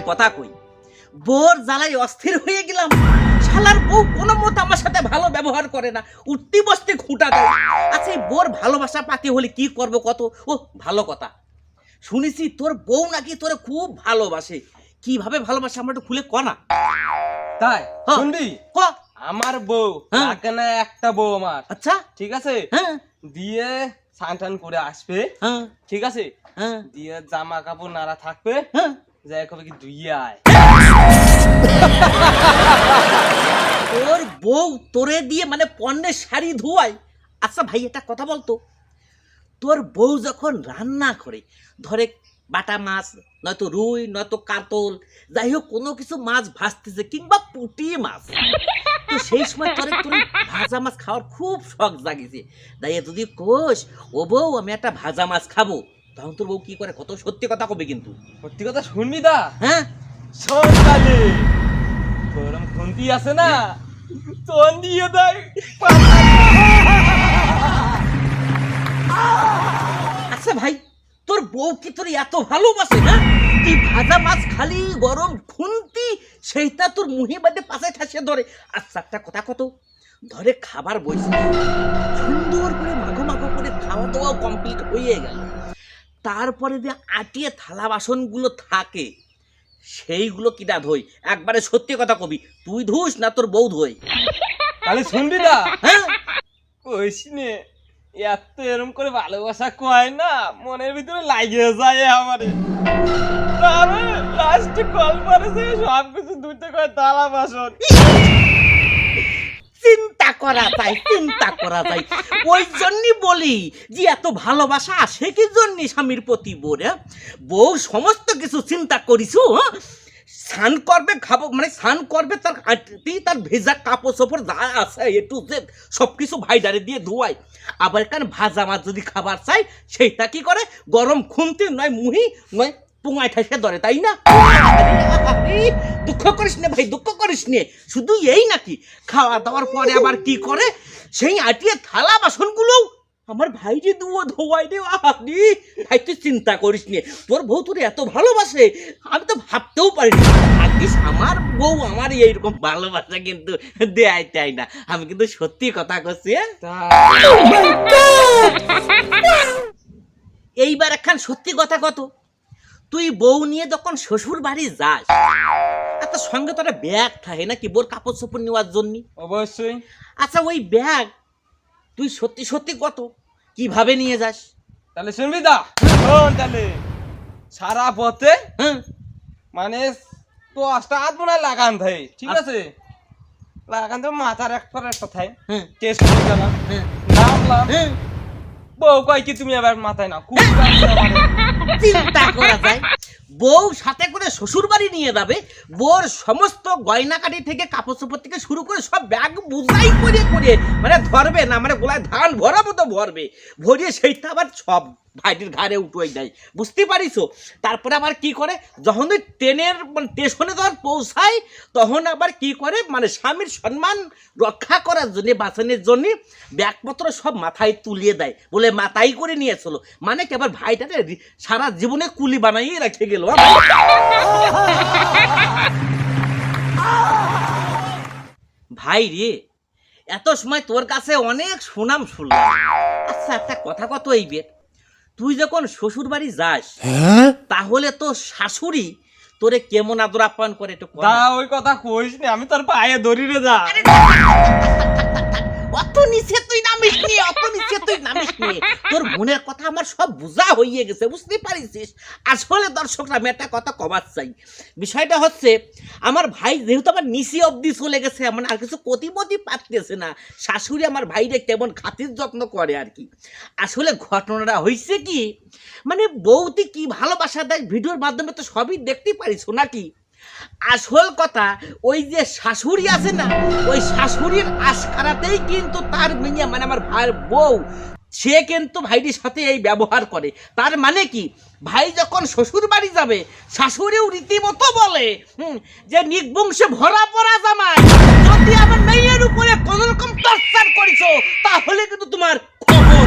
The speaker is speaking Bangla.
কথা কই, বোর জ্বালাই অস্থির হয়ে গেলাম। শালার বউ কোনো মত আমার সাথে ভালো ব্যবহার করে না, উঠতি বসতে খুঁটা দেয়। আচ্ছা এই বোর ভালোবাসা পাতি হলে কি করব কত? ও ভালো কথা, শুনেছি তোর বউ নাকি তোরে খুব ভালোবাসে। কিভাবে ভালোবাসে আমরা একটু খুলে ক না। তাই হ্যাঁ। শুনবি, ক। আমার বউ হ্যাঁ। থাকে না একটা বউ আমার, আচ্ছা। ঠিক আছে? হ্যাঁ দিয়ে স্নান টান করে আসবে, হ্যাঁ ঠিক আছে? হ্যাঁ দিয়ে জামা কাপড় নাড়া থাকবে, হ্যাঁ। যাই কবে কি ধুইয়ে আয়। তোর বউ তোরে দিয়ে মানে পণ্যের শাড়ি ধোয়ায়? আচ্ছা ভাই একটা কথা বলতো, তোর বউ যখন রান্না করে, ধরে বাটা মাছ নয়তো রুই নয়তো কাতল, যাই হোক কোনো কিছু মাছ ভাজতেছে কিংবা পুঁটি মাছ, তো সেই সময় তোরে তোর ভাজা মাছ খাওয়ার খুব শখ জাগিছে, তাই যদি কোষ ও বউ আমি একটা ভাজা মাছ খাবো, তখন তোর বউ কি করে? কত সত্যি কথা কবে কিন্তু। সত্যি কথা শুনবি দা? হ্যাঁ সকালে গরম খুন্তি আছে না, তোন দিয়ে দেয়। আচ্ছা ভাই, তোর বউ কি তোর এত ভালোবাসে? না তুই ভাজা মাছ খালি গরম খুন্তি সেইটা তোর মুহে বাদে পাশে ঠাসে ধরে। আচ্ছা একটা কথা কত, ধরে খাবার বইছে, সুন্দর করে মাখো মাখো করে খাওয়া দাওয়া কমপ্লিট হয়ে গেল, তারপরে যে আটিয়ে থালা বাসনগুলো থাকে সেইগুলো কিটা ধোই? একবারে সত্যি কথা কবি, তুই ধুস না তোর বউ ধোয়? তাহলে শুনবি দা, হ্যাঁ কইস নে, এত এরম করে ভালোবাসা কয় না, মনের ভিতরে লাগিয়ে যায় আমারে। তারপরে লাস্টে কল মারেছে সব কিছু ধুতে কয় থালা বাসন। চিন্তা করা যায়, চিন্তা করা যায়। ওই জন্যই বলি যে এত ভালোবাসা আসে কি জন্য স্বামীর প্রতি বোর? বউ সমস্ত কিছু চিন্তা করিস, স্নান করবে খাবো মানে স্নান করবে, তার আঁটি তার ভেজা কাপড় চোপড় যা আছে এ টু জেড সব কিছু ভাইডারে দিয়ে ধোয়ায়। আবার কারণ ভাজা মাছ যদি খাবার চাই সেইটা কি করে? গরম খুন্তি নয় মুহি নয় পুঙায় ঠাসে ধরে, তাই না? দুঃখ করিস নে ভাই, দুঃখ করিস নে। শুধু এই নাকি, খাওয়া দাওয়ার পরে আবার কি করে? সেই আটিয়ে থালা বাসনগুলো আমার ভাই যে ধোয়াই রে। ভাই তুই চিন্তা করিস নে, তোর বউ তোর এত ভালোবাসে আমি তো ভাবতেও পারিনি। ভাগ্যিস আমার বউ আমার এইরকম ভালোবাসা কিন্তু দেয় তাই না। আমি কিন্তু সত্যি কথা করছি। এইবার একখান সত্যি কথা কত, তুই বউ নিয়ে যখন শ্বশুর বাড়ি যাস, একটা সঙ্গে তোর ব্যাগ থাকে নাকি বোর কাপড় চোপড় নেওয়ার জন্য? অবশ্যই। আচ্ছা ওই ব্যাগ তুই সত্যি সত্যি কত কিভাবে নিয়ে যাস? তাহলে শুনবি দা, শোন তাহলে। সারা পথে হ্যাঁ মানে 10টা হাত মনে হয় লাগান থাকে, ঠিক আছে? লাগান তো মাথার একটা একটা থাকে, হ্যাঁ টেস্ট করে গেলাম, হ্যাঁ নামলাম, হ্যাঁ। বউ কয় কি তুমি এবার মাথায় না খুব চিন্তা করা যায়, বউ সাথে করে শ্বশুর বাড়ি নিয়ে যাবে, বোর সমস্ত গয়নাকাটি থেকে কাপড় চোপড় থেকে শুরু করে সব ব্যাগ বুঝাই করে করে মানে ধরবে না, মানে গোলায় ধান ভরাবো তো ভরবে, ভরিয়ে সেইটা আবার সব ভাইটির ঘাড়ে উঠোই দেয়, বুঝতে পারিস? তারপরে আবার কি করে, যখন ওই ট্রেনের মানে স্টেশনে যখন পৌঁছায় তখন আবার কি করে, মানে স্বামীর সম্মান রক্ষা করার জন্য বাঁচানোর জন্য ব্যাগপত্র সব মাথায় তুলিয়ে দেয়, বলে মাথায় করে নিয়েছিল, মানে কি আবার ভাইটাকে সারা জীবনে কুলি বানাইয়ে রেখে গেল। ভাই রে, এত সময় তোর কাছে অনেক সুনাম শুনলাম। আচ্ছা একটা কথা কত, এই বের তুই যখন শ্বশুর বাড়ি যাস তাহলে তো শাশুড়ি তোরে কেমন আদর আপ্যায়ন করে একটু দা? ওই কথা কইস নি, আমি তোর পায়ে ধরি রে দা। অত নিচে তুই নামিস নি, অত নিচে তুই নামিস নি, তোর মনের কথা আমার সব বোঝা হয়ে গেছে, বুঝতে পারিস? আসলে দর্শকরা আমি একটা কথা কবার চাই, বিষয়টা হচ্ছে আমার ভাই যেহেতু আমার নিচে অবধি চলে গেছে, মানে আর কিছু কতিমতি পারতেছে না, শাশুড়ি আমার ভাইরে কেমন খাতির যত্ন করে আর কি। আসলে ঘটনাটা হয়েছে কি, মানে বউতি কি ভালোবাসা দেয় ভিডিওর মাধ্যমে তো সবই দেখতে পারিস নাকি। আসল কথা ওই যে শাশুড়ি আছে না, ওই শাশুড়ির আশকারাতেই কিন্তু তার মেয়ে মানে আমার ভাইয়ের বউ সে কিন্তু ভাইটির সাথে এই ব্যবহার করে। তার মানে কি, ভাই যখন শ্বশুর বাড়ি যাবে শাশুড়িও রীতিমতো বলে যে নির্বংশে ভরা পড়া জামাই, যদি আমার মেয়ের উপরে কোন রকম টর্চার করিস তাহলে কিন্তু তোমার খবর।